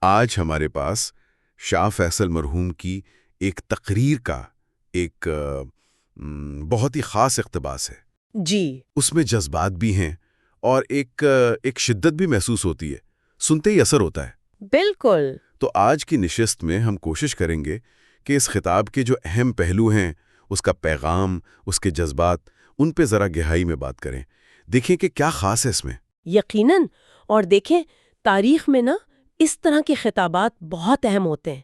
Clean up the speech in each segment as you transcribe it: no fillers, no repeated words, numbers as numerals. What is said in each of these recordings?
آج ہمارے پاس شاہ فیصل مرحوم کی ایک تقریر کا ایک بہت ہی خاص اقتباس ہے۔ جی اس میں جذبات بھی ہیں اور ایک شدت بھی محسوس ہوتی ہے، سنتے ہی اثر ہوتا ہے۔ بالکل۔ تو آج کی نشست میں ہم کوشش کریں گے کہ اس خطاب کے جو اہم پہلو ہیں، اس کا پیغام، اس کے جذبات، ان پہ ذرا گہرائی میں بات کریں، دیکھیں کہ کیا خاص ہے اس میں۔ یقیناً، اور دیکھیں تاریخ میں نا اس طرح کے خطابات بہت اہم ہوتے ہیں۔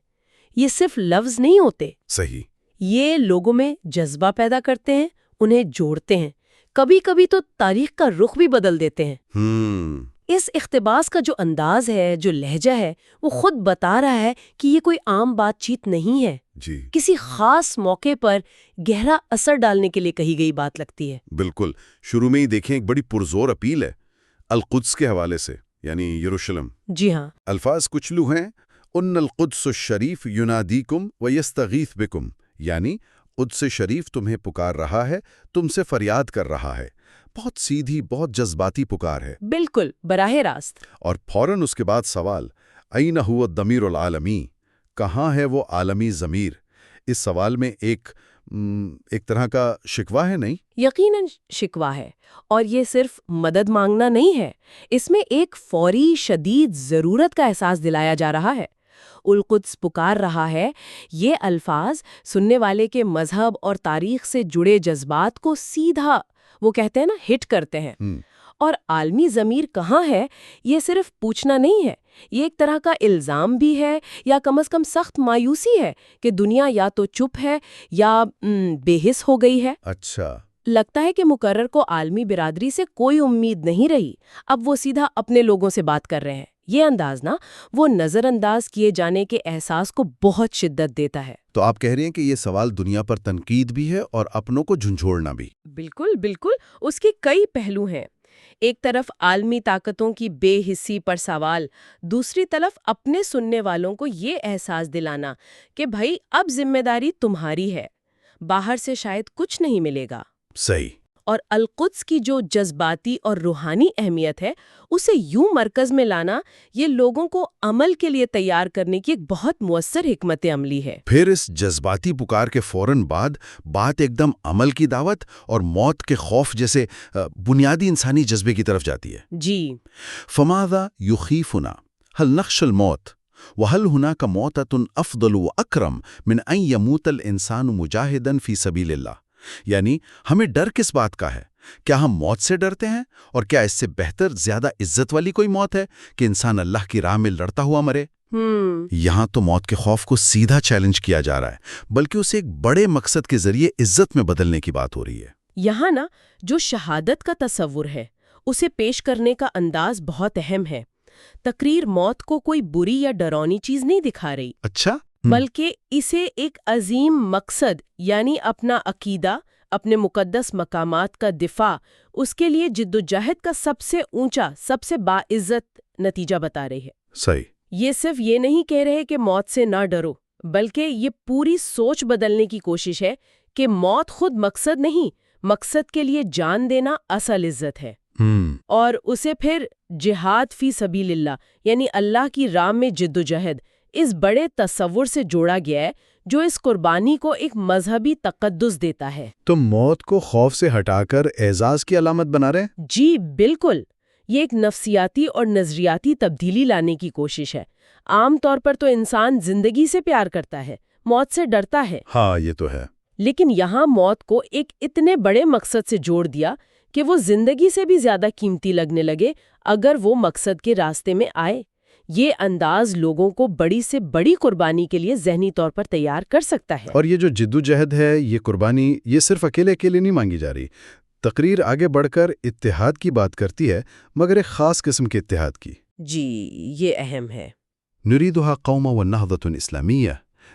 یہ صرف لفظ نہیں ہوتے، صحیح۔ یہ لوگوں میں جذبہ پیدا کرتے ہیں، انہیں جوڑتے ہیں، کبھی کبھی تو تاریخ کا رخ بھی بدل دیتے ہیں۔ اس اقتباس کا جو انداز ہے، جو لہجہ ہے، وہ خود بتا رہا ہے کہ یہ کوئی عام بات چیت نہیں ہے۔ جی کسی خاص موقع پر گہرا اثر ڈالنے کے لیے کہی گئی بات لگتی ہے۔ بالکل۔ شروع میں ہی دیکھیں ایک بڑی پرزور اپیل ہے القدس کے حوالے سے، یعنی یروشلم۔ جی ہاں، الفاظ کچھ لو ہیں، ان القدس الشریف ینادیکم ویستغیث بکم، یعنی قدس شریف تمہیں پکار رہا ہے، تم سے فریاد کر رہا ہے۔ بہت سیدھی، بہت جذباتی پکار ہے۔ بالکل براہ راست۔ اور فوراً اس کے بعد سوال، این هو الضمیر العالمی، کہاں ہے وہ عالمی ضمیر؟ اس سوال میں ایک طرح کا شکوہ ہے، نہیں؟ یقیناً شکوہ ہے، اور یہ صرف مدد مانگنا نہیں ہے، اس میں ایک فوری شدید ضرورت کا احساس دلایا جا رہا ہے۔ القدس پکار رہا ہے، یہ الفاظ سننے والے کے مذہب اور تاریخ سے جڑے جذبات کو سیدھا، وہ کہتے ہیں نا، ہٹ کرتے ہیں۔ اور عالمی ضمیر کہاں ہے، یہ صرف پوچھنا نہیں ہے، یہ ایک طرح کا الزام بھی ہے، یا کم از کم سخت مایوسی ہے کہ دنیا یا تو چپ ہے یا بے حس ہو گئی ہے۔ اچھا۔ لگتا ہے کہ مقرر کو عالمی برادری سے کوئی امید نہیں رہی، اب وہ سیدھا اپنے لوگوں سے بات کر رہے ہیں۔ یہ انداز نا وہ نظر انداز کیے جانے کے احساس کو بہت شدت دیتا ہے۔ تو آپ کہہ رہے ہیں کہ یہ سوال دنیا پر تنقید بھی ہے اور اپنوں کو جھنجھوڑنا بھی۔ بالکل بالکل، اس کے کئی پہلو ہیں۔ ایک طرف عالمی طاقتوں کی بے حسی پر سوال، دوسری طرف اپنے سننے والوں کو یہ احساس دلانا کہ بھائی اب ذمہ داری تمہاری ہے، باہر سے شاید کچھ نہیں ملے گا۔ صحیح۔ اور القدس کی جو جذباتی اور روحانی اہمیت ہے، اسے یوں مرکز میں لانا، یہ لوگوں کو عمل کے لیے تیار کرنے کی ایک بہت مؤثر حکمت عملی ہے۔ پھر اس جذباتی پکار کے فوراً بعد بات ایک دم عمل کی دعوت اور موت کے خوف جیسے بنیادی انسانی جذبے کی طرف جاتی ہے۔ جی۔ فماذا یخیفنا هل نخشى الموت وهل هناك موتة افضل واکرم من ان يموت الانسان مجاہدا فی سبیل اللہ، یعنی ہمیں ڈر کس بات کا ہے؟ کیا ہم موت سے ڈرتے ہیں؟ اور کیا اس سے بہتر، زیادہ عزت والی کوئی موت ہے کہ انسان اللہ کی راہ میں لڑتا ہوا مرے؟ یہاں تو موت کے خوف کو سیدھا چیلنج کیا جا رہا ہے، بلکہ اسے ایک بڑے مقصد کے ذریعے عزت میں بدلنے کی بات ہو رہی ہے۔ یہاں نا جو شہادت کا تصور ہے، اسے پیش کرنے کا انداز بہت اہم ہے۔ تقریر موت کو کوئی بری یا ڈراؤنی چیز نہیں دکھا رہی، اچھا؟ بلکہ اسے ایک عظیم مقصد، یعنی اپنا عقیدہ، اپنے مقدس مقامات کا دفاع، اس کے لیے جدوجہد کا سب سے اونچا، سب سے باعزت نتیجہ بتا رہی ہے۔ صحیح۔ یہ صرف یہ نہیں کہہ رہے کہ موت سے نہ ڈرو، بلکہ یہ پوری سوچ بدلنے کی کوشش ہے کہ موت خود مقصد نہیں، مقصد کے لیے جان دینا اصل عزت ہے۔ اور اسے پھر جہاد فی سبیل اللہ، یعنی اللہ کی راہ میں جدوجہد، اس بڑے تصور سے جوڑا گیا ہے جو اس قربانی کو ایک مذہبی تقدس دیتا ہے۔ تو موت کو خوف سے ہٹا کر اعزاز کی علامت بنا رہے ہیں؟ جی بالکل، یہ ایک نفسیاتی اور نظریاتی تبدیلی لانے کی کوشش ہے۔ عام طور پر تو انسان زندگی سے پیار کرتا ہے، موت سے ڈرتا ہے۔ ہاں، یہ تو ہے۔ لیکن یہاں موت کو ایک اتنے بڑے مقصد سے جوڑ دیا کہ وہ زندگی سے بھی زیادہ قیمتی لگنے لگے اگر وہ مقصد کے راستے میں آئے۔ یہ انداز لوگوں کو بڑی سے بڑی قربانی کے لیے ذہنی طور پر تیار کر سکتا ہے۔ اور یہ جو جدوجہد ہے، یہ قربانی، یہ صرف اکیلے نہیں مانگی جا رہی۔ تقریر آگے بڑھ کر اتحاد کی بات کرتی ہے، مگر ایک خاص قسم کے اتحاد کی۔ جی، یہ اہم ہے۔ نريدها قوما والنهضة إسلامية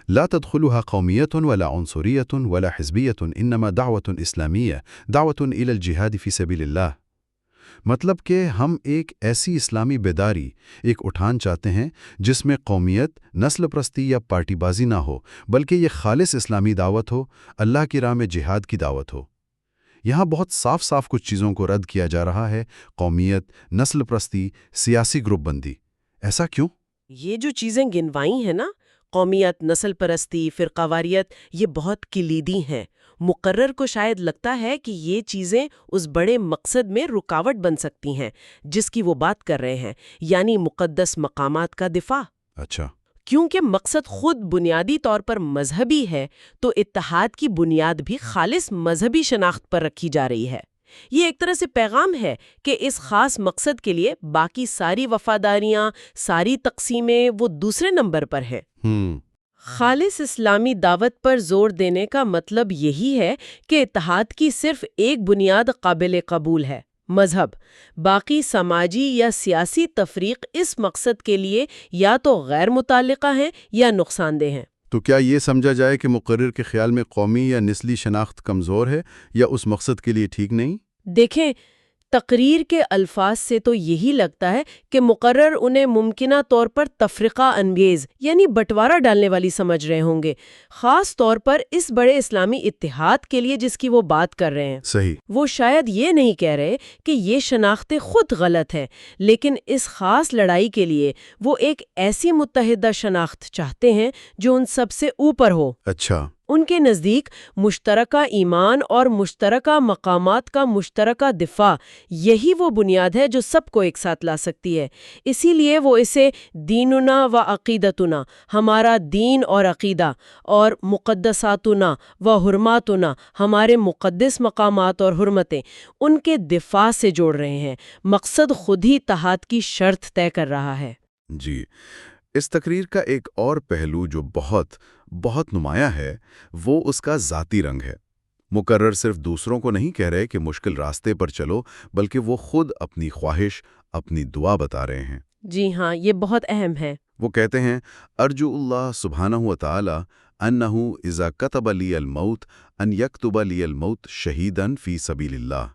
لا تدخلها قومية ولا عنصرية ولا حزبية إنما دعوة إسلامية دعوة إلى الجهاد في سبيل الله۔ مطلب کہ ہم ایک ایسی اسلامی بیداری، ایک اٹھان چاہتے ہیں جس میں قومیت، نسل پرستی یا پارٹی بازی نہ ہو، بلکہ یہ خالص اسلامی دعوت ہو، اللہ کی راہ میں جہاد کی دعوت ہو۔ یہاں بہت صاف کچھ چیزوں کو رد کیا جا رہا ہے، قومیت، نسل پرستی، سیاسی گروپ بندی۔ ایسا کیوں؟ یہ جو چیزیں گنوائی ہیں نا، قومیت، نسل پرستی، فرقہ واریت، یہ بہت کلیدی ہیں۔ مقرر کو شاید لگتا ہے کہ یہ چیزیں اس بڑے مقصد میں رکاوٹ بن سکتی ہیں جس کی وہ بات کر رہے ہیں، یعنی مقدس مقامات کا دفاع۔ اچھا، کیونکہ مقصد خود بنیادی طور پر مذہبی ہے، تو اتحاد کی بنیاد بھی خالص مذہبی شناخت پر رکھی جا رہی ہے۔ یہ ایک طرح سے پیغام ہے کہ اس خاص مقصد کے لیے باقی ساری وفاداریاں، ساری تقسیمیں وہ دوسرے نمبر پر ہیں۔ خالص اسلامی دعوت پر زور دینے کا مطلب یہی ہے کہ اتحاد کی صرف ایک بنیاد قابل قبول ہے، مذہب۔ باقی سماجی یا سیاسی تفریق اس مقصد کے لیے یا تو غیر متعلقہ ہیں یا نقصان دہ ہیں۔ تو کیا یہ سمجھا جائے کہ مقرر کے خیال میں قومی یا نسلی شناخت کمزور ہے یا اس مقصد کے لیے ٹھیک نہیں؟ دیکھیں، تقریر کے الفاظ سے تو یہی لگتا ہے کہ مقرر انہیں ممکنہ طور پر تفرقہ انگیز یعنی بٹوارہ ڈالنے والی سمجھ رہے ہوں گے، خاص طور پر اس بڑے اسلامی اتحاد کے لیے جس کی وہ بات کر رہے ہیں۔ صحیح۔ وہ شاید یہ نہیں کہہ رہے کہ یہ شناختیں خود غلط ہیں، لیکن اس خاص لڑائی کے لیے وہ ایک ایسی متحدہ شناخت چاہتے ہیں جو ان سب سے اوپر ہو۔ اچھا، ان کے نزدیک مشترکہ ایمان اور مشترکہ مقامات کا مشترکہ دفاع یہی وہ بنیاد ہے جو سب کو ایک ساتھ لا سکتی ہے۔ اسی لیے وہ اسے دیننا و عقیدتنا، ہمارا دین اور عقیدہ، اور مقدساتنا و حرماتنا، ہمارے مقدس مقامات اور حرمتیں، ان کے دفاع سے جوڑ رہے ہیں۔ مقصد خود ہی اتحاد کی شرط طے کر رہا ہے۔ جی۔ اس تقریر کا ایک اور پہلو جو بہت نمایاں ہے وہ اس کا ذاتی رنگ ہے۔ مقرر صرف دوسروں کو نہیں کہہ رہے کہ مشکل راستے پر چلو، بلکہ وہ خود اپنی خواہش، اپنی دعا بتا رہے ہیں۔ جی ہاں، یہ بہت اہم ہے۔ وہ کہتے ہیں ارجو اللہ سبحانہ وتعالی انہ اذا کتب لی الموت ان یکتب لی الموت شہیدا فی سبیل اللہ۔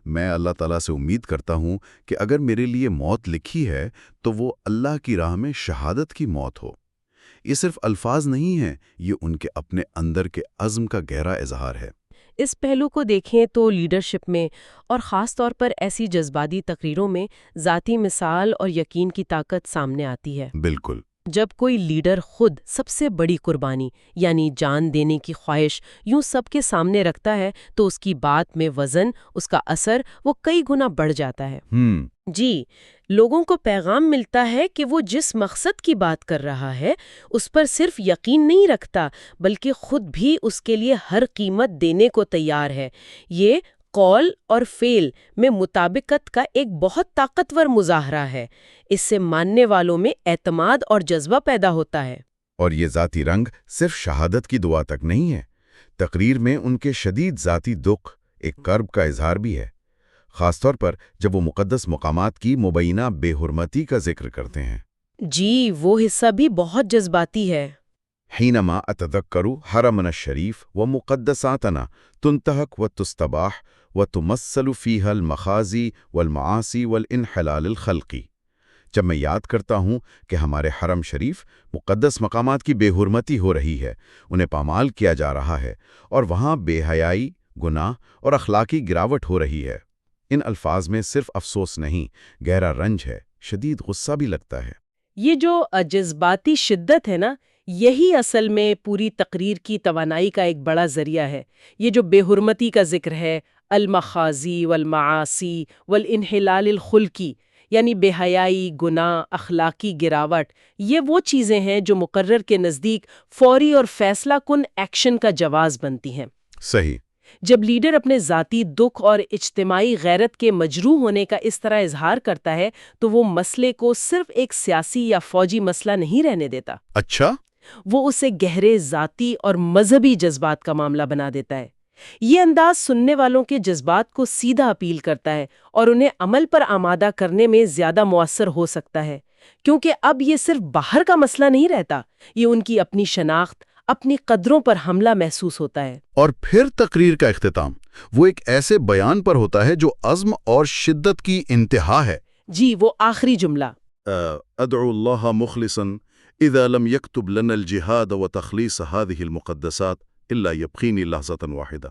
میں اللہ تعالیٰ سے امید کرتا ہوں کہ اگر میرے لیے موت لکھی ہے تو وہ اللہ کی راہ میں شہادت کی موت ہو۔ یہ صرف الفاظ نہیں ہیں، یہ ان کے اپنے اندر کے عزم کا گہرا اظہار ہے۔ اس پہلو کو دیکھیں تو لیڈرشپ میں اور خاص طور پر ایسی جذباتی تقریروں میں ذاتی مثال اور یقین کی طاقت سامنے آتی ہے۔ بالکل۔ جب کوئی لیڈر خود سب سے بڑی قربانی یعنی جان دینے کی خواہش یوں سب کے سامنے رکھتا ہے تو اس کی بات میں وزن، اس کا اثر وہ کئی گنا بڑھ جاتا ہے۔ جی، لوگوں کو پیغام ملتا ہے کہ وہ جس مقصد کی بات کر رہا ہے اس پر صرف یقین نہیں رکھتا بلکہ خود بھی اس کے لیے ہر قیمت دینے کو تیار ہے۔ یہ قول اور فعل میں مطابقت کا ایک بہت طاقتور مظاہرہ ہے۔ اس سے ماننے والوں میں اعتماد اور جذبہ پیدا ہوتا ہے۔ اور یہ ذاتی رنگ صرف شہادت کی دعا تک نہیں ہے، تقریر میں ان کے شدید ذاتی دکھ، ایک کرب کا اظہار بھی ہے، خاص طور پر جب وہ مقدس مقامات کی مبینہ بے حرمتی کا ذکر کرتے ہیں۔ جی، وہ حصہ بھی بہت جذباتی ہے۔ حینما اتذکر حرمنا الشریف ومقدساتنا تنتہک وتستباح وتمثل فیہا المخازی والمعاصی والانحلال الخلقی۔ جب میں یاد کرتا ہوں کہ ہمارے حرم شریف مقدس مقامات کی بے حرمتی ہو رہی ہے، انہیں پامال کیا جا رہا ہے، اور وہاں بے حیائی، گناہ اور اخلاقی گراوٹ ہو رہی ہے، ان الفاظ میں صرف افسوس نہیں، گہرا رنج ہے، شدید غصہ بھی لگتا ہے۔ یہ جو جذباتی شدت ہے نا، یہی اصل میں پوری تقریر کی توانائی کا ایک بڑا ذریعہ ہے۔ یہ جو بے حرمتی کا ذکر ہے، المخازی والمعاصی والانحلال الخلقی، یعنی بے حیائی، گناہ، اخلاقی گراوٹ، یہ وہ چیزیں ہیں جو مقرر کے نزدیک فوری اور فیصلہ کن ایکشن کا جواز بنتی ہیں۔ صحیح۔ جب لیڈر اپنے ذاتی دکھ اور اجتماعی غیرت کے مجروح ہونے کا اس طرح اظہار کرتا ہے تو وہ مسئلے کو صرف ایک سیاسی یا فوجی مسئلہ نہیں رہنے دیتا۔ اچھا؟ وہ اسے گہرے ذاتی اور مذہبی جذبات کا معاملہ بنا دیتا ہے۔ یہ انداز سننے والوں کے جذبات کو سیدھا اپیل کرتا ہے اور انہیں عمل پر آمادہ کرنے میں زیادہ مؤثر ہو سکتا ہے، کیونکہ اب یہ صرف باہر کا مسئلہ نہیں رہتا، یہ ان کی اپنی شناخت، اپنی قدروں پر حملہ محسوس ہوتا ہے۔ اور پھر تقریر کا اختتام وہ ایک ایسے بیان پر ہوتا ہے جو عزم اور شدت کی انتہا ہے۔ جی، وہ آخری جملہ، ادعو اللہ مخلصا اذا لم يكتب لنا الجهاد وتخليص هذه المقدسات الا يبقيني لحظة واحدة۔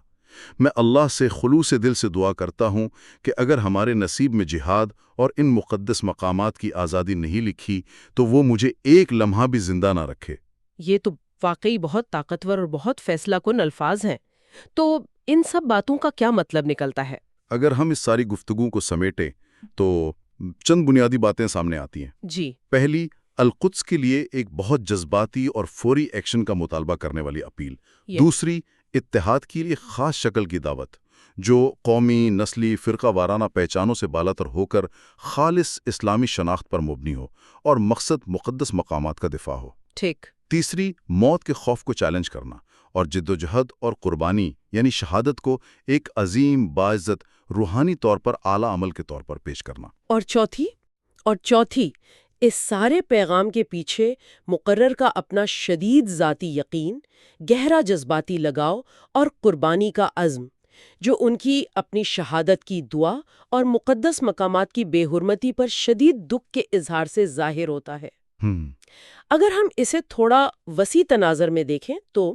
میں اللہ سے خلوص دل سے دعا کرتا ہوں کہ اگر ہمارے نصیب میں جہاد اور ان مقدس مقامات کی آزادی نہیں لکھی تو وہ مجھے ایک لمحہ بھی زندہ نہ رکھے۔ یہ تو واقعی بہت طاقتور اور بہت فیصلہ کن الفاظ ہیں۔ تو ان سب باتوں کا کیا مطلب نکلتا ہے؟ اگر ہم اس ساری گفتگو کو سمیٹیں تو چند بنیادی باتیں سامنے آتی ہیں۔ جی، پہلی، القدس کے لیے ایک بہت جذباتی اور فوری ایکشن کا مطالبہ کرنے والی اپیل۔ دوسری، اتحاد کی ایک خاص شکل کی دعوت جو قومی، نسلی، فرقہ وارانہ پہچانوں سے بالاتر ہو کر خالص اسلامی شناخت پر مبنی ہو اور مقصد مقدس مقامات کا دفاع ہو۔ ٹھیک۔ تیسری، موت کے خوف کو چیلنج کرنا اور جدوجہد اور قربانی یعنی شہادت کو ایک عظیم، باعزت، روحانی طور پر اعلیٰ عمل کے طور پر پیش کرنا۔ اور چوتھی، اس سارے پیغام کے پیچھے مقرر کا اپنا شدید ذاتی یقین، گہرا جذباتی لگاؤ اور قربانی کا عزم، جو ان کی اپنی شہادت کی دعا اور مقدس مقامات کی بے حرمتی پر شدید دکھ کے اظہار سے ظاہر ہوتا ہے۔ اگر ہم اسے تھوڑا وسیع تناظر میں دیکھیں تو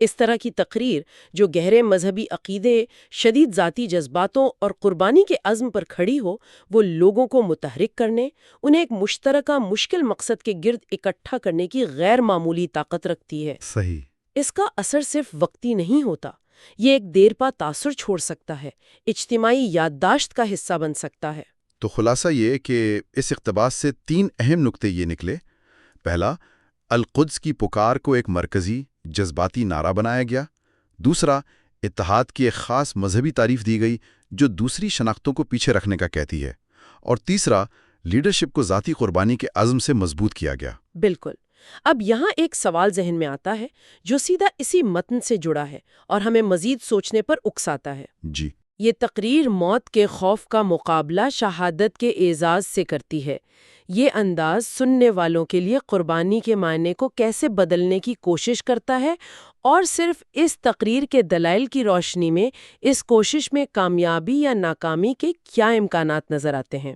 اس طرح کی تقریر جو گہرے مذہبی عقیدے، شدید ذاتی جذباتوں اور قربانی کے عزم پر کھڑی ہو، وہ لوگوں کو متحرک کرنے، انہیں ایک مشترکہ مشکل مقصد کے گرد اکٹھا کرنے کی غیر معمولی طاقت رکھتی ہے۔ صحیح۔ اس کا اثر صرف وقتی نہیں ہوتا، یہ ایک دیر پا تاثر چھوڑ سکتا ہے، اجتماعی یادداشت کا حصہ بن سکتا ہے۔ تو خلاصہ یہ کہ اس اقتباس سے 3 اہم نقطے یہ نکلے۔ پہلا، القدس کی پکار کو ایک مرکزی، جذباتی نعرہ بنایا گیا۔ دوسرا، اتحاد کی ایک خاص مذہبی تعریف دی گئی جو دوسری شناختوں کو پیچھے رکھنے کا کہتی ہے۔ اور تیسرا، لیڈرشپ کو ذاتی قربانی کے عزم سے مضبوط کیا گیا۔ بالکل۔ اب یہاں ایک سوال ذہن میں آتا ہے جو سیدھا اسی متن سے جڑا ہے اور ہمیں مزید سوچنے پر اکساتا ہے۔ جی، یہ تقریر موت کے خوف کا مقابلہ شہادت کے اعزاز سے کرتی ہے۔ یہ انداز سننے والوں کے لیے قربانی کے معنی کو کیسے بدلنے کی کوشش کرتا ہے، اور صرف اس تقریر کے دلائل کی روشنی میں اس کوشش میں کامیابی یا ناکامی کے کیا امکانات نظر آتے ہیں۔